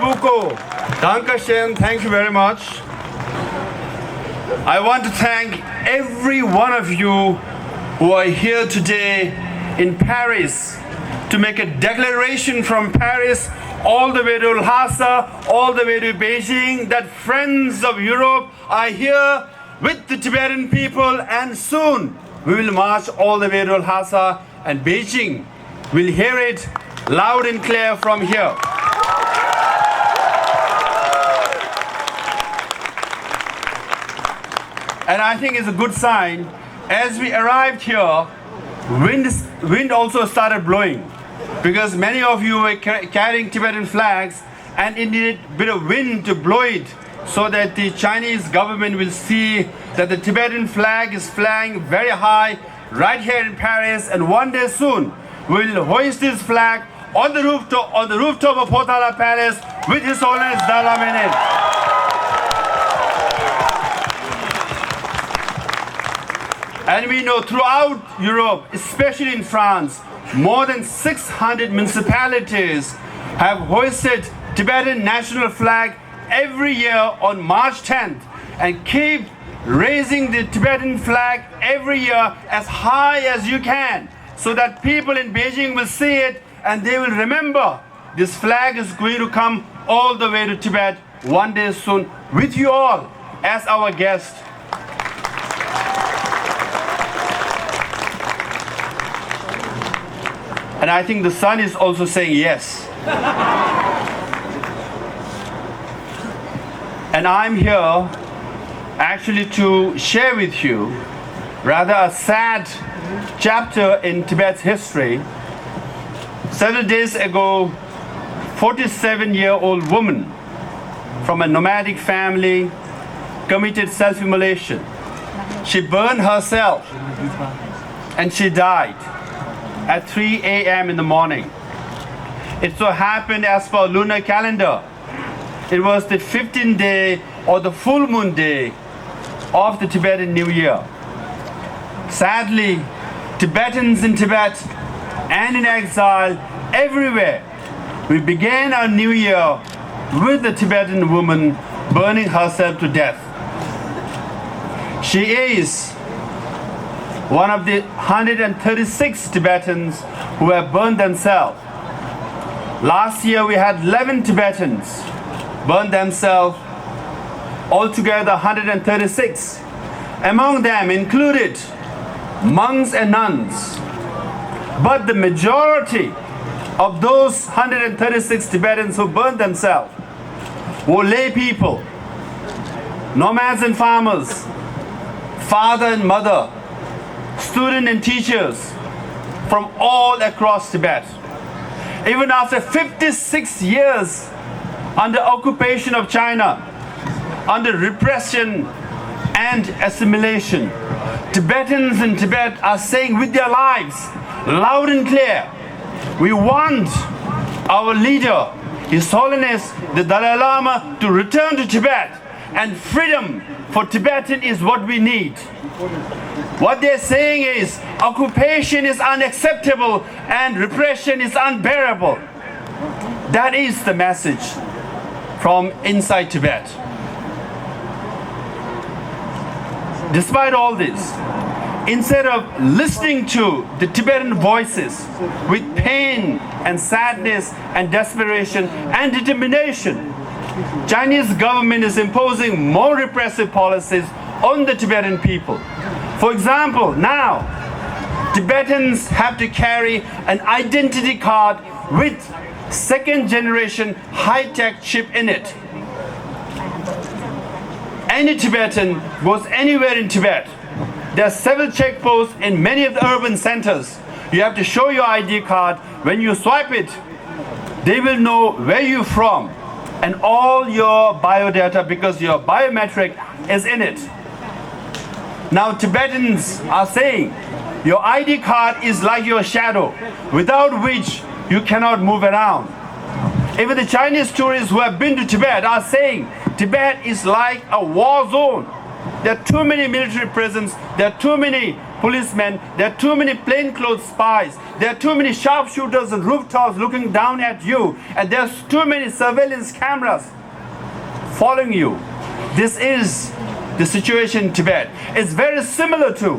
beaucoup. Dankeschön. Thank you very much. I want to thank every one of you who are here today in Paris to make a declaration from Paris all the way to Lhasa, all the way to Beijing, that friends of Europe are here with the Tibetan people, and soon we will march all the way to Lhasa, and Beijing will hear it loud and clear from here. And I think it's a good sign. As we arrived here, wind also started blowing, because many of you were carrying Tibetan flags, and it needed a bit of wind to blow it so that the Chinese government will see that the Tibetan flag is flying very high right here in Paris, and one day soon we'll hoist this flag on the rooftop of Potala Palace with His Holiness Dalai Lama in it. And we know throughout Europe, especially in France, more than 600 municipalities have hoisted Tibetan national flag every year on March 10th, and keep raising the Tibetan flag every year as high as you can, so that people in Beijing will see it and they will remember this flag is going to come all the way to Tibet one day soon with you all as our guest. And I think the sun is also saying yes. And I'm here actually to share with you rather a sad chapter in Tibet's history. Several days ago, 47-year-old woman from a nomadic family committed self-immolation. She burned herself and she died at 3 a.m. in the morning. It so happened, as per lunar calendar, it was the 15th day or the full moon day of the Tibetan New Year. Sadly, Tibetans in Tibet and in exile everywhere, we began our new year with the Tibetan woman burning herself to death. She is one of the 136 Tibetans who have burned themselves. Last year we had 11 Tibetans burn themselves, altogether 136. Among them included monks and nuns. But the majority of those 136 Tibetans who burned themselves were lay people, nomads and farmers, father and mother, students and teachers from all across Tibet. Even after 56 years under occupation of China, under repression and assimilation, Tibetans in Tibet are saying with their lives, loud and clear, we want our leader, His Holiness the Dalai Lama, to return to Tibet, and freedom for Tibetan is what we need. What they're saying is occupation is unacceptable and repression is unbearable. That is the message from inside Tibet. Despite all this, instead of listening to the Tibetan voices with pain and sadness and desperation and determination, Chinese government is imposing more repressive policies on the Tibetan people. For example, now Tibetans have to carry an identity card with second generation high-tech chip in it. Any Tibetan goes anywhere in Tibet. There are several checkposts in many of the urban centers. You have to show your ID card. When you swipe it, they will know where you're from and all your biodata, because your biometric is in it. Now Tibetans are saying your ID card is like your shadow, without which you cannot move around. Even the Chinese tourists who have been to Tibet are saying Tibet is like a war zone. There are too many military prisons, there are too many policemen. There are too many plainclothes spies. There are too many sharpshooters on rooftops looking down at you. And there's too many surveillance cameras following you. This is the situation in Tibet. It's very similar to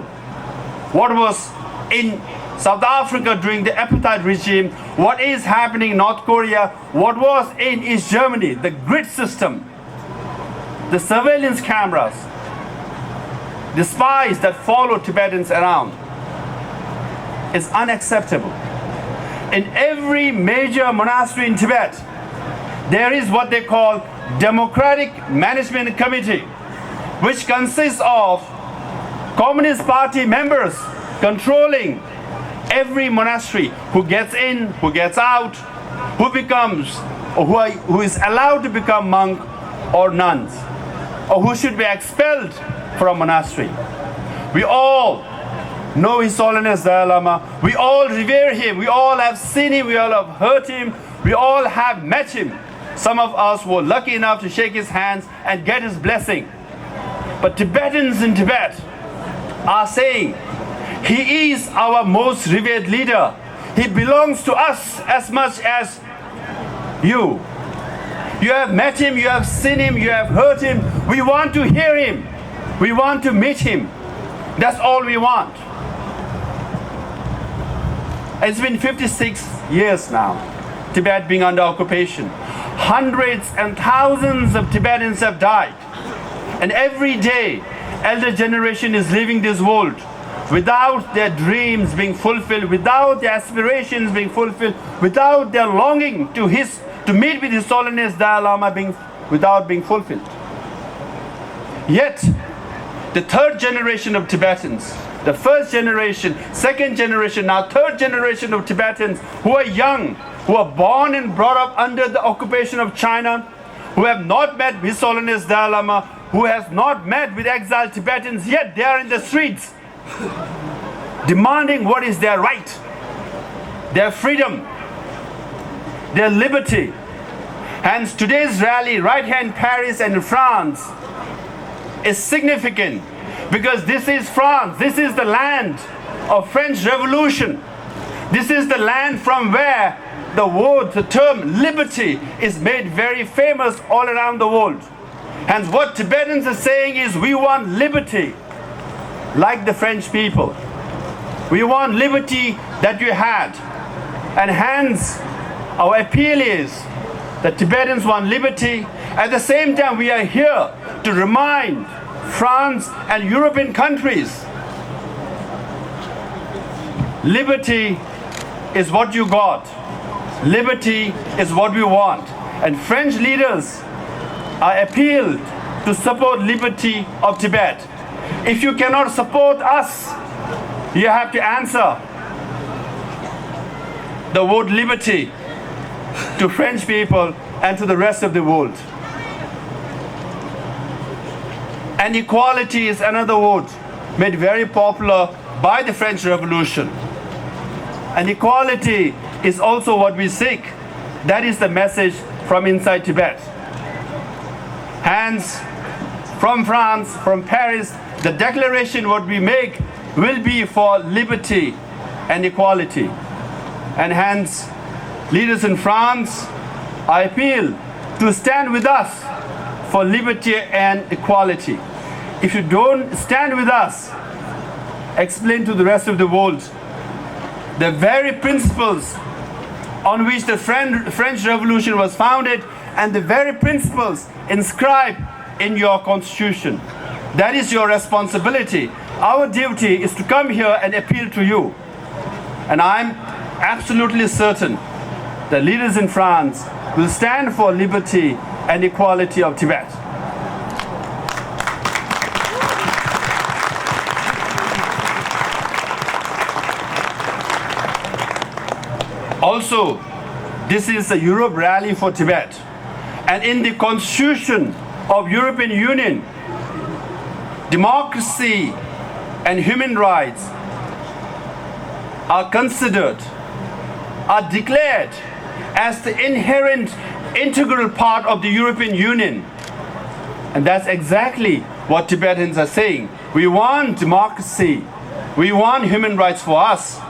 what was in South Africa during the apartheid regime, what is happening in North Korea, what was in East Germany, the grid system, the surveillance cameras, the spies that follow Tibetans around is unacceptable. In every major monastery in Tibet, there is what they call Democratic Management Committee, which consists of Communist Party members controlling every monastery, who gets in, who gets out, who becomes, or who is allowed to become monk or nuns, or who should be expelled from monastery. We all know His Holiness Dalai Lama. We all revere him. We all have seen him. We all have heard him. We all have met him. Some of us were lucky enough to shake his hands and get his blessing. But Tibetans in Tibet are saying, he is our most revered leader. He belongs to us as much as you. You have met him, you have seen him, you have heard him. We want to hear him. We want to meet him. That's all we want. It's been 56 years now, Tibet being under occupation. Hundreds and thousands of Tibetans have died. And every day, elder generation is leaving this world without their dreams being fulfilled, without their aspirations being fulfilled, without their longing to meet with His Holiness Dalai Lama without being fulfilled. Yet, the third generation of Tibetans, the first generation, second generation, now third generation of Tibetans who are young, who are born and brought up under the occupation of China, who have not met His Holiness Dalai Lama, who has not met with exiled Tibetans, yet they are in the streets demanding what is their right, their freedom, their liberty. Hence today's rally right here in Paris and in France is significant because this is France, this is the land of French Revolution. This is the land from where the term liberty is made very famous all around the world. Hence what Tibetans are saying is we want liberty like the French people. We want liberty that you had. And hence our appeal is that Tibetans want liberty. At the same time, we are here to remind France and European countries, liberty is what you got. Liberty is what we want. And French leaders are appealed to support liberty of Tibet. If you cannot support us, you have to answer the word liberty to French people and to the rest of the world. And equality is another word made very popular by the French Revolution. And equality is also what we seek. That is the message from inside Tibet. Hence, from France, from Paris, the declaration what we make will be for liberty and equality. And hence, leaders in France, I appeal to stand with us for liberty and equality. If you don't stand with us, explain to the rest of the world the very principles on which the French Revolution was founded and the very principles inscribed in your constitution. That is your responsibility. Our duty is to come here and appeal to you. And I'm absolutely certain that leaders in France will stand for liberty and equality of Tibet. Also, this is a Europe rally for Tibet. And in the Constitution of European Union, democracy and human rights are considered, are declared as the inherent, integral part of the European Union. And that's exactly what Tibetans are saying. We want democracy We want human rights for us.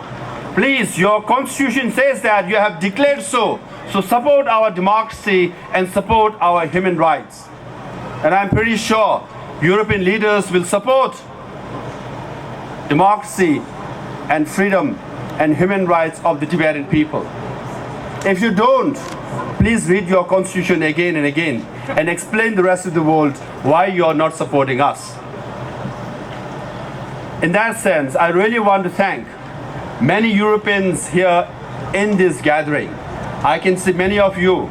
Please, your constitution says that you have declared so. So support our democracy and support our human rights. And I'm pretty sure European leaders will support democracy and freedom and human rights of the Tibetan people. If you don't, please read your constitution again and again and explain the rest of the world why you are not supporting us. In that sense, I really want to thank many Europeans here in this gathering. I can see many of you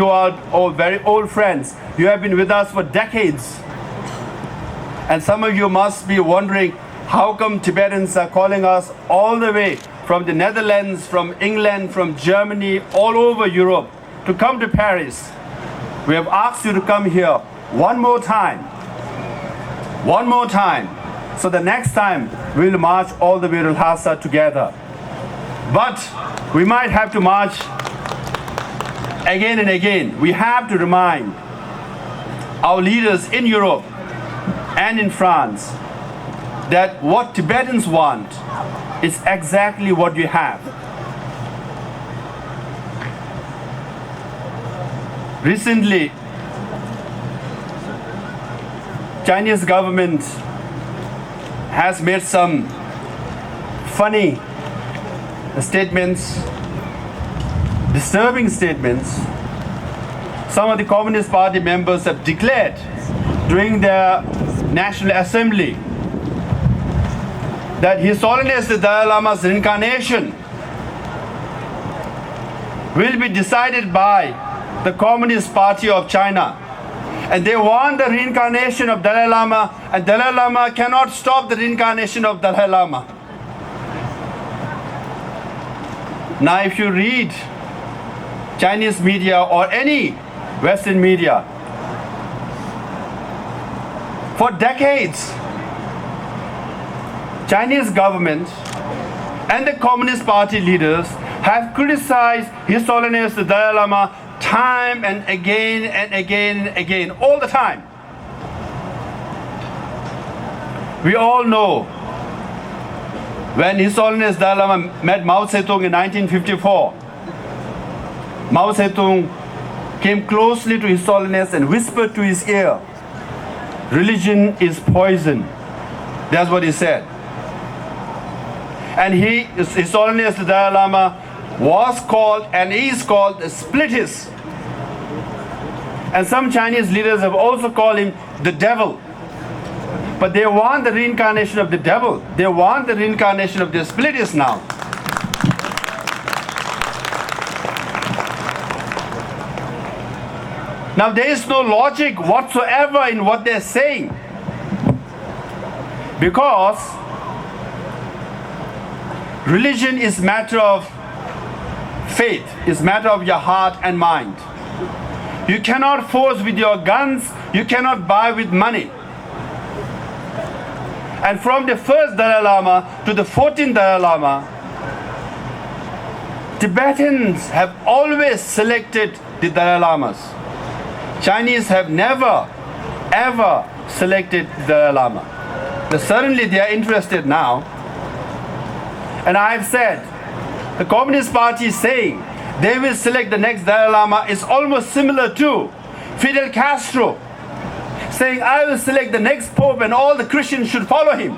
are all very old friends. You have been with us for decades. And some of you must be wondering, how come Tibetans are calling us all the way from the Netherlands, from England, from Germany, all over Europe to come to Paris? We have asked you to come here one more time. One more time. So the next time we will march all the way to Lhasa together. But we might have to march again and again. We have to remind our leaders in Europe and in France that what Tibetans want is exactly what we have. Recently, Chinese government has made some funny statements, disturbing statements. Some of the Communist Party members have declared during their National Assembly that His Holiness the Dalai Lama's reincarnation will be decided by the Communist Party of China. And they want the reincarnation of Dalai Lama, and Dalai Lama cannot stop the reincarnation of Dalai Lama. Now, if you read Chinese media or any Western media, for decades, Chinese government and the Communist Party leaders have criticized His Holiness the Dalai Lama time and again and again and again, all the time. We all know when His Holiness Dalai Lama met Mao Zedong in 1954, Mao Zedong came closely to His Holiness and whispered to his ear, "Religion is poison." That's what he said. And His Holiness the Dalai Lama was called and is called a spiritist. And some Chinese leaders have also called him the devil. But they want the reincarnation of the devil. They want the reincarnation of the spiritist now. Now there is no logic whatsoever in what they're saying. Because religion is matter of faith, is matter of your heart and mind. You cannot force with your guns, you cannot buy with money. And from the first Dalai Lama to the 14th Dalai Lama, Tibetans have always selected the Dalai Lamas. Chinese have never, ever selected the Dalai Lama. But certainly they are interested now. And I have said, the Communist Party is saying they will select the next Dalai Lama is almost similar to Fidel Castro saying, "I will select the next Pope and all the Christians should follow him."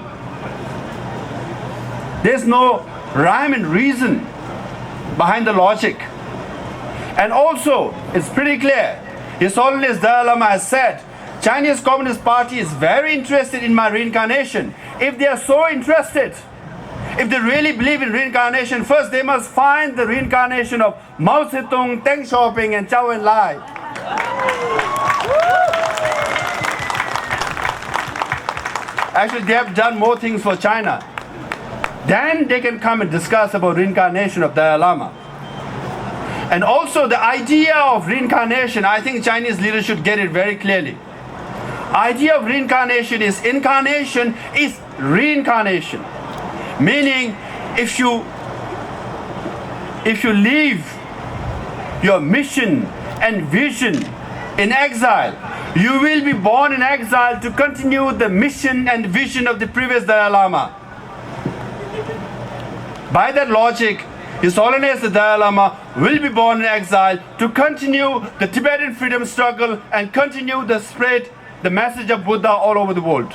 There's no rhyme and reason behind the logic. And also, it's pretty clear, His Holiness Dalai Lama has said, Chinese Communist Party is very interested in my reincarnation. If they are so interested, if they really believe in reincarnation, first they must find the reincarnation of Mao Zedong, Deng Xiaoping, and Zhou Enlai. Actually, they have done more things for China. Then they can come and discuss about reincarnation of Dalai Lama. And also the idea of reincarnation, I think Chinese leaders should get it very clearly. Idea of reincarnation is reincarnation. Meaning, if you leave your mission and vision in exile, you will be born in exile to continue the mission and vision of the previous Dalai Lama. By that logic, His Holiness the Dalai Lama will be born in exile to continue the Tibetan freedom struggle and continue the spread the message of Buddha all over the world.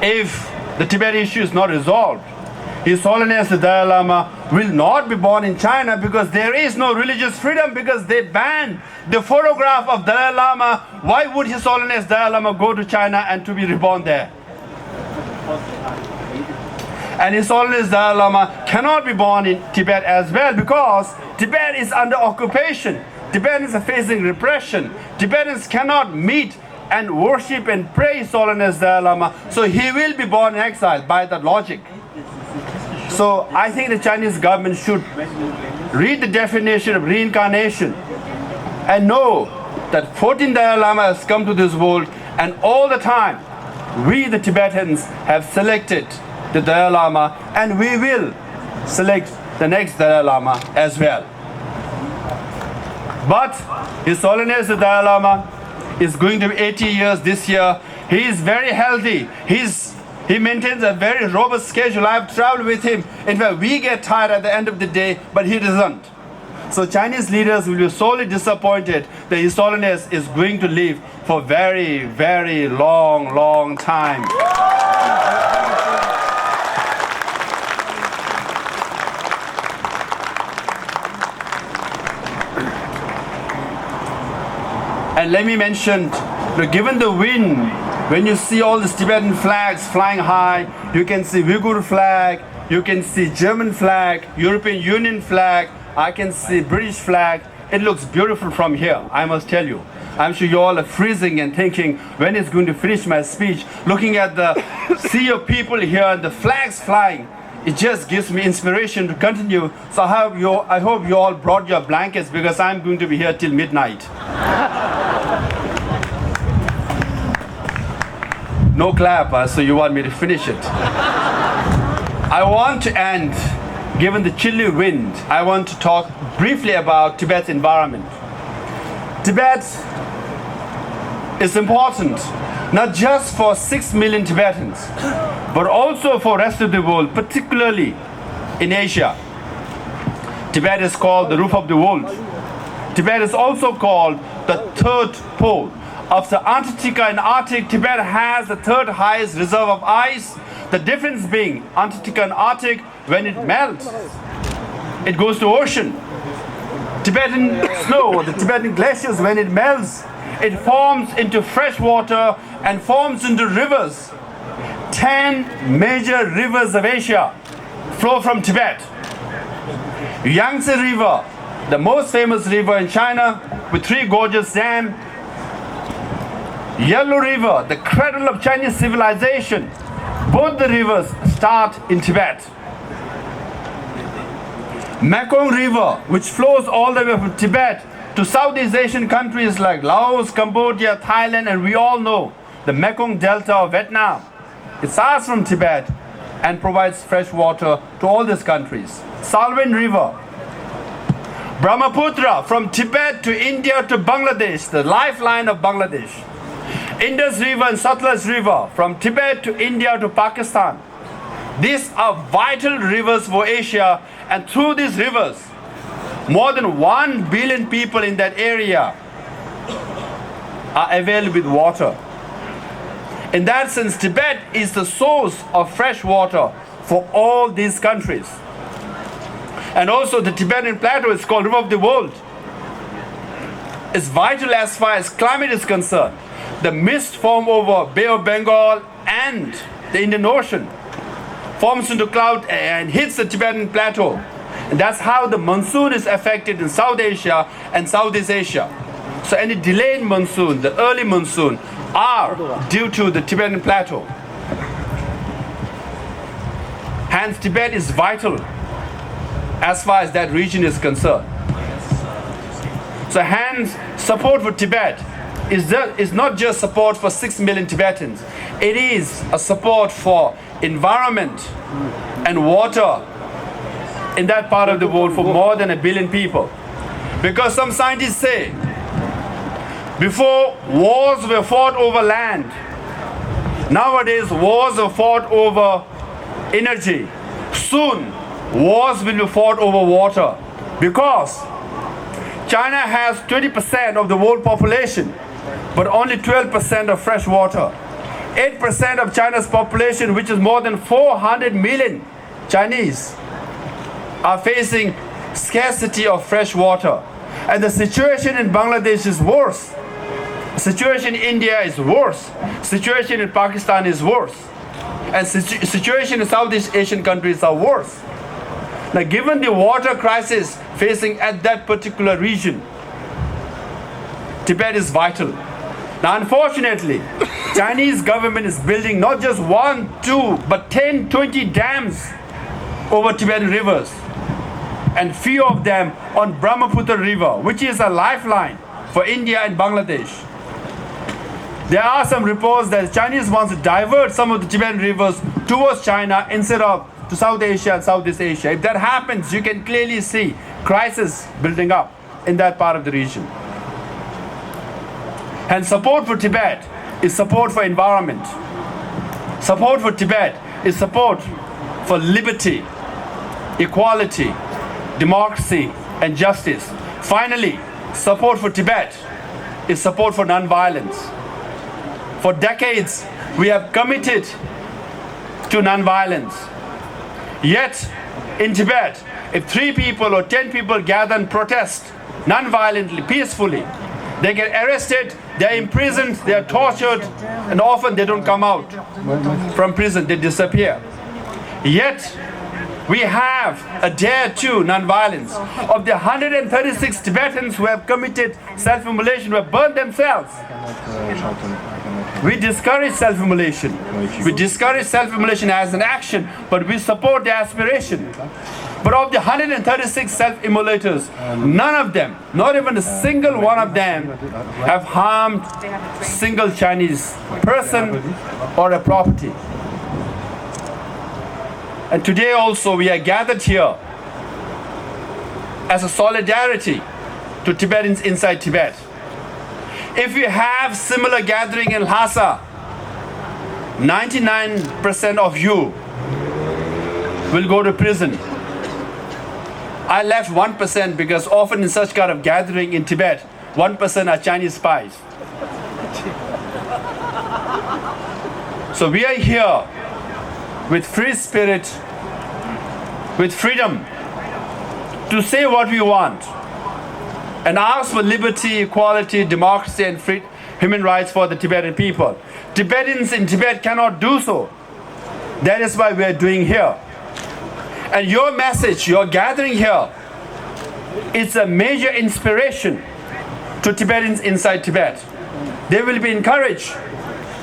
If the Tibetan issue is not resolved, His Holiness the Dalai Lama will not be born in China because there is no religious freedom, because they banned the photograph of Dalai Lama. Why would His Holiness Dalai Lama go to China and to be reborn there? And His Holiness Dalai Lama cannot be born in Tibet as well because Tibet is under occupation. Tibetans are facing repression. Tibetans cannot meet and worship and pray His Holiness Dalai Lama. So he will be born in exile by that logic. So I think the Chinese government should read the definition of reincarnation and know that 14 Dalai Lama has come to this world, and all the time we the Tibetans have selected the Dalai Lama, and we will select the next Dalai Lama as well. But His Holiness the Dalai Lama is going to be 80 years this year. He is very healthy. He maintains a very robust schedule. I have traveled with him. In fact, we get tired at the end of the day, but he doesn't. So Chinese leaders will be sorely disappointed that His Holiness is going to live for very, very long time. And let me mention, given the wind, when you see all these Tibetan flags flying high, you can see Uyghur flag, you can see German flag, European Union flag, I can see British flag. It looks beautiful from here, I must tell you. I'm sure you all are freezing and thinking, when is going to finish my speech? Looking at the sea of people here and the flags flying, it just gives me inspiration to continue. So I hope you all brought your blankets, because I'm going to be here till midnight. No clap, so you want me to finish it. I want to end, given the chilly wind, I want to talk briefly about Tibet's environment. Tibet is important, not just for 6 million Tibetans, but also for the rest of the world, particularly in Asia. Tibet is called the roof of the world. Tibet is also called the third pole. After Antarctica and Arctic, Tibet has the third highest reserve of ice. The difference being Antarctica and Arctic, when it melts, it goes to ocean. Tibetan snow, the Tibetan glaciers, when it melts, it forms into fresh water and forms into rivers. 10 major rivers of Asia flow from Tibet. Yangtze River, the most famous river in China, with 3 gorgeous dams. Yellow River, the cradle of Chinese civilization. Both the rivers start in Tibet. Mekong River, which flows all the way from Tibet to Southeast Asian countries like Laos, Cambodia, Thailand, and we all know the Mekong Delta of Vietnam. It starts from Tibet and provides fresh water to all these countries. Salween River, Brahmaputra, from Tibet to India to Bangladesh, the lifeline of Bangladesh. Indus River and Satluj River, from Tibet to India to Pakistan. These are vital rivers for Asia, and through these rivers, more than 1 billion people in that area are available with water. In that sense, Tibet is the source of fresh water for all these countries. And also the Tibetan plateau is called River of the World. It's vital as far as climate is concerned. The mist forms over Bay of Bengal and the Indian Ocean, forms into cloud and hits the Tibetan plateau. And that's how the monsoon is affected in South Asia and Southeast Asia. So any delayed monsoon, the early monsoon, are due to the Tibetan plateau. Hence, Tibet is vital as far as that region is concerned. So hence, support for Tibet is not just support for 6 million Tibetans. It is a support for environment and water in that part of the world for more than 1 billion people. Because some scientists say, before wars were fought over land, Nowadays, wars are fought over energy. Soon, wars will be fought over water because China has 20% of the world population, but only 12% of fresh water. 8% of China's population, which is more than 400 million Chinese, are facing scarcity of fresh water. And the situation in Bangladesh is worse. The situation in India is worse. The situation in Pakistan is worse. And the situation in Southeast Asian countries are worse. Now, given the water crisis facing at that particular region, Tibet is vital. Now, unfortunately, Chinese government is building not just 1, 2, but 10, 20 dams over Tibetan rivers, and few of them on Brahmaputra River, which is a lifeline for India and Bangladesh. There are some reports that Chinese wants to divert some of the Tibetan rivers towards China instead of to South Asia and Southeast Asia. If that happens, you can clearly see crisis building up in that part of the region. And support for Tibet is support for environment. Support for Tibet is support for liberty, equality, democracy, and justice. Finally, support for Tibet is support for non-violence. For decades, we have committed to non-violence. Yet, in Tibet, if 3 people or 10 people gather and protest non-violently, peacefully, they get arrested, they're imprisoned, they're tortured, and often they don't come out from prison, they disappear. Yet, we have a dare to non-violence. Of the 136 Tibetans who have committed self-immolation, who have burned themselves, we discourage self-immolation. We discourage self-immolation as an action, but we support the aspiration. But of the 136 self-immolators, none of them, not even a single one of them, have harmed a single Chinese person or a property. And today also we are gathered here as a solidarity to Tibetans inside Tibet. If we have similar gathering in Lhasa, 99% of you will go to prison. I left 1% because often in such kind of gathering in Tibet, 1% are Chinese spies. So we are here with free spirit, with freedom to say what we want and ask for liberty, equality, democracy, and human rights for the Tibetan people. Tibetans in Tibet cannot do so. That is why we are doing here. And your message, your gathering here, it's a major inspiration to Tibetans inside Tibet. They will be encouraged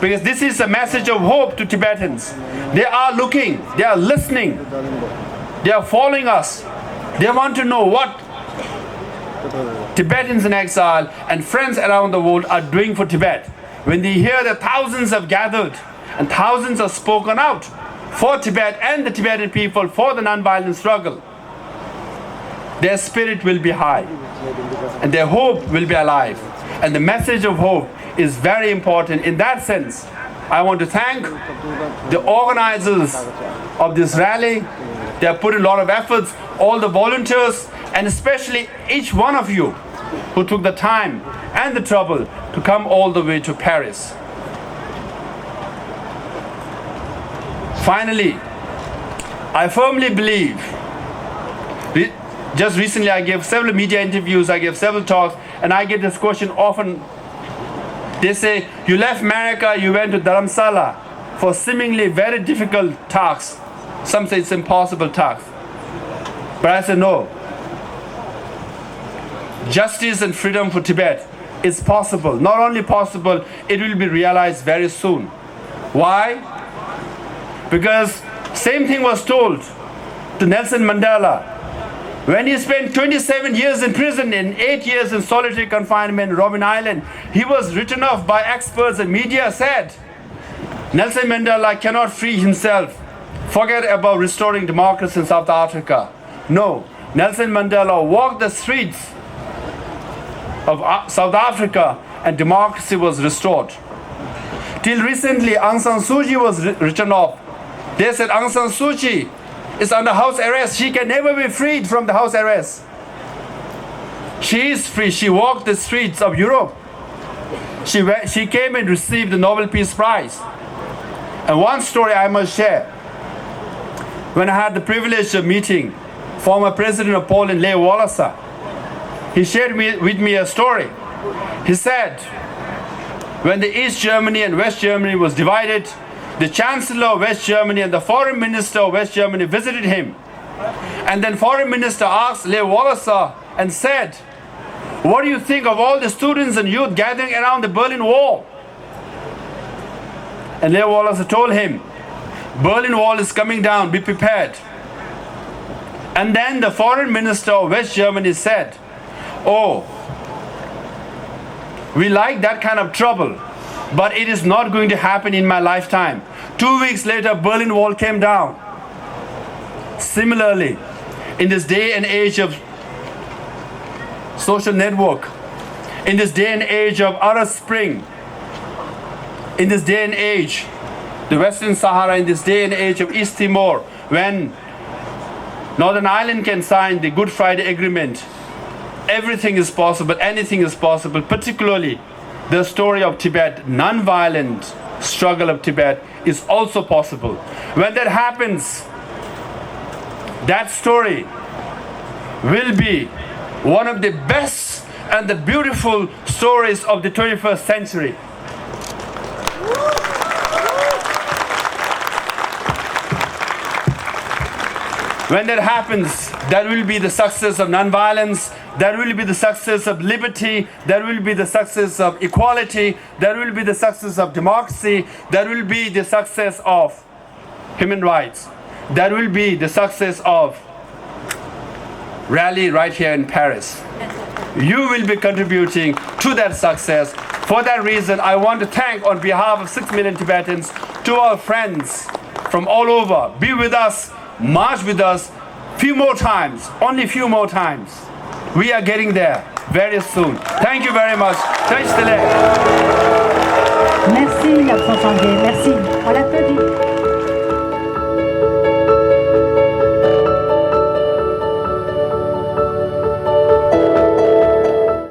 because this is a message of hope to Tibetans. They are looking, they are listening, they are following us. They want to know what Tibetans in exile and friends around the world are doing for Tibet. When they hear that thousands have gathered and thousands have spoken out for Tibet and the Tibetan people for the non-violent struggle, their spirit will be high and their hope will be alive. And the message of hope is very important. In that sense, I want to thank the organizers of this rally. They have put a lot of efforts, all the volunteers, and especially each one of you who took the time and the trouble to come all the way to Paris. Finally, I firmly believe, just recently I gave several media interviews, I gave several talks, and I get this question often. They say, you left America, you went to Dharamsala for seemingly very difficult tasks. Some say it's impossible task. But I say no. Justice and freedom for Tibet is possible. Not only possible, it will be realized very soon. Why? Because same thing was told to Nelson Mandela when he spent 27 years in prison and 8 years in solitary confinement in Robben Island. He was written off by experts and media said, Nelson Mandela cannot free himself. Forget about restoring democracy in South Africa. No, Nelson Mandela walked the streets of South Africa and democracy was restored. Till recently, Aung San Suu Kyi was written off. They said Aung San Suu Kyi is under house arrest. She can never be freed from the house arrest. She is free. She walked the streets of Europe. She came and received the Nobel Peace Prize. And one story I must share. When I had the privilege of meeting former President of Poland, Lech Walesa, he shared with me a story. He said, when the East Germany and West Germany was divided, the Chancellor of West Germany and the Foreign Minister of West Germany visited him. And then Foreign Minister asked Lech Walesa and said, what do you think of all the students and youth gathering around the Berlin Wall? And Lech Walesa told him, Berlin Wall is coming down, be prepared. And then the Foreign Minister of West Germany said, oh, we like that kind of trouble, but it is not going to happen in my lifetime. 2 weeks later, Berlin Wall came down. Similarly, in this day and age of social network, in this day and age of Arab Spring, in this day and age, the Western Sahara, in this day and age of East Timor, when Northern Ireland can sign the Good Friday Agreement, everything is possible, anything is possible, particularly the story of Tibet, non-violent struggle of Tibet is also possible. When that happens, that story will be one of the best and the beautiful stories of the 21st century. When that happens, that will be the success of nonviolence, that will be the success of liberty, that will be the success of equality, that will be the success of democracy, that will be the success of human rights, that will be the success of rally right here in Paris. You will be contributing to that success. For that reason, I want to thank on behalf of 6 million Tibetans to our friends from all over. Be with us, march with us, few more times, only few more times. We are getting there very soon. Thank you very much. Merci, Lobsang Sangay. Merci. On l'applaudit.